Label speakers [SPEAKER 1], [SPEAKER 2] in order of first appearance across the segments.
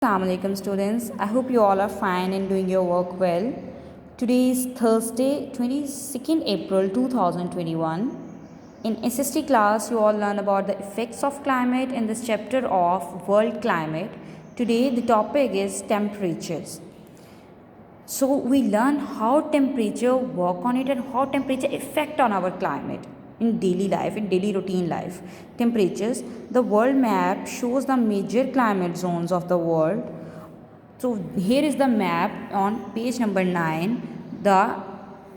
[SPEAKER 1] Assalamualaikum students. I hope you all are fine and doing your work well. Today is Thursday, 22nd April 2021. In SST class, you all learn about the effects of climate in this chapter of world climate. Today the topic is temperatures. So we learn how temperature work on it and how temperature affect on our climate in daily life, in daily routine life. Temperatures. The world map shows the major climate zones of the world. So here is the map on page number 9. The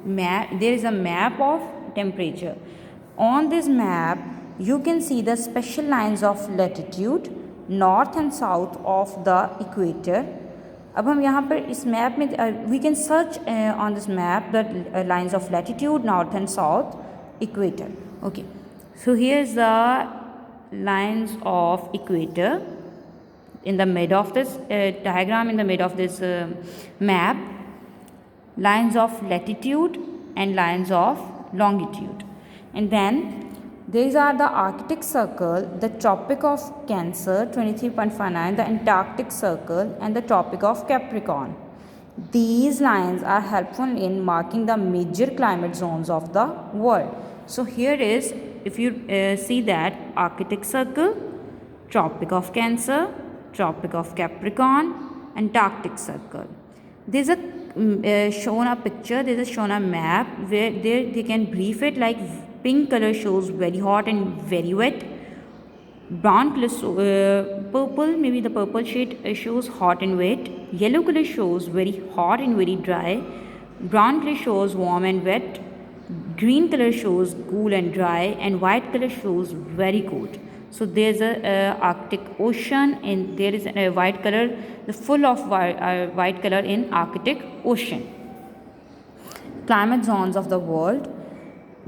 [SPEAKER 1] map, there is a map of temperature. On this map, you can see the special lines of latitude, north and south of the equator. अब हम यहाँ पर इस map में we can search on this map the lines of latitude north and south equator. Okay, so here's the lines of equator in the mid of this diagram, in the mid of this map, lines of latitude and lines of longitude. And then these are the Arctic Circle, the Tropic of Cancer 23.59, the Antarctic Circle and the Tropic of Capricorn. These lines are helpful in marking the major climate zones of the world. So here is, if you see that, Arctic Circle, Tropic of Cancer, Tropic of Capricorn, Antarctic Circle. There's a shown a picture, there's a shown a map where they can brief it like pink color shows very hot and very wet. Brown color, purple, maybe the purple shade shows hot and wet. Yellow color shows very hot and very dry. Brown color shows warm and wet. Green color shows cool and dry, and white color shows very cold. So there's a Arctic Ocean, and there is a white color, the full of white color in Arctic Ocean. Climate zones of the world: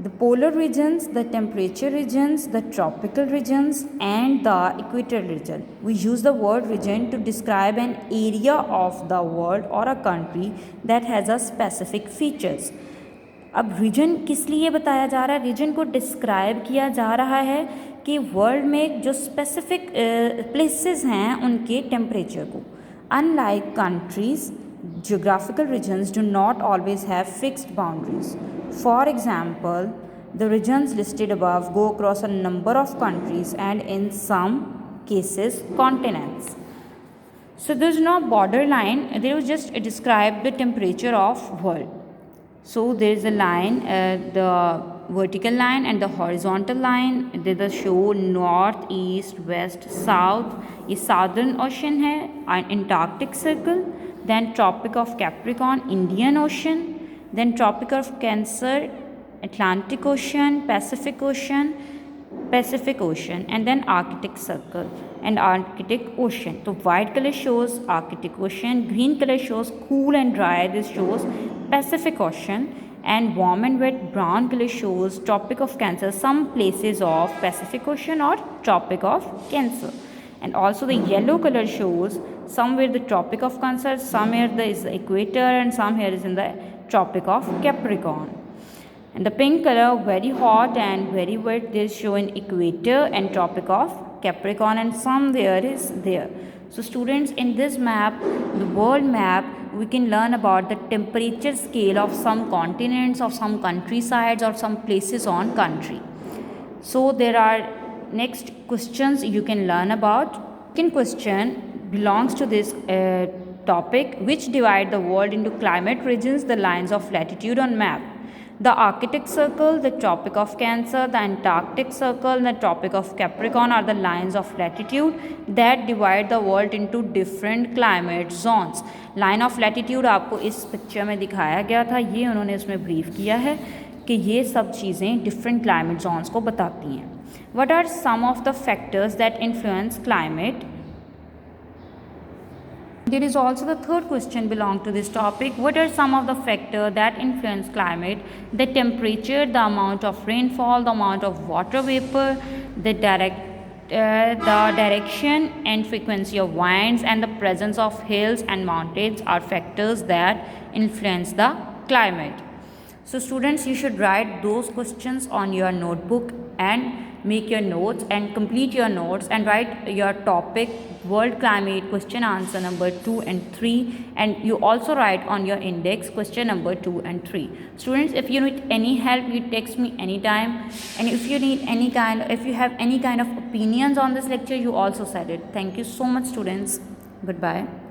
[SPEAKER 1] the polar regions, the temperature regions, the tropical regions, and the equatorial region. We use the word region to describe an area of the world or a country that has a specific features. अब reason किस लिए बताया जा रहा है? Reason को describe किया जा रहा है कि वर्ल्ड में जो स्पेसिफिक प्लेसेस हैं उनके टेम्परेचर को. Unlike countries, geographical regions do not always have fixed boundaries. For example, the regions listed above go across a number of countries and in some cases continents. So there is no borderline, there was just describe the temperature of world. So there is a line, the vertical line and the horizontal line. There the show north, east, west, south. ये southern ocean है, Antarctic Circle. Then Tropic of Capricorn, Indian Ocean. Then Tropic of Cancer, Atlantic Ocean, Pacific Ocean, and then Arctic Circle and Arctic Ocean. So white color shows Arctic Ocean, green color shows cool and dry, this shows Pacific Ocean, and warm and wet brown color shows Tropic of Cancer, some places of Pacific Ocean or Tropic of Cancer. And also the yellow color shows somewhere the Tropic of Cancer, somewhere there is the equator, and some here is in the Tropic of Capricorn. And the pink color, very hot and very wet, they show in equator and Tropic of Capricorn, and some there is there. So students, in this map, the world map, we can learn about the temperature scale of some continents, of some countrysides, or some places on country. So there are next questions you can learn about. Second question belongs to this topic, which divide the world into climate regions, the lines of latitude on map. The Arctic Circle, the Tropic of Cancer, the Antarctic Circle, and the Tropic of Capricorn are the lines of latitude that divide the world into different climate zones. Line of latitude आपको इस picture में दिखाया गया था, ये उन्होंने इसमें brief किया है कि ये सब चीज़ें different climate zones को बताती हैं. What are some of the factors that influence climate? There is also the third question belong to this topic. What are some of the factors that influence climate? The temperature, the amount of rainfall, the amount of water vapor, the direction and frequency of winds, and the presence of hills and mountains are factors that influence the climate. So students, you should write those questions on your notebook and make your notes and complete your notes and write your topic world climate question answer number 2 and 3, and you also write on your index question number 2 and 3. Students, if you need any help, you text me anytime, and if you have any kind of opinions on this lecture, you also said it. Thank you so much, students. Goodbye.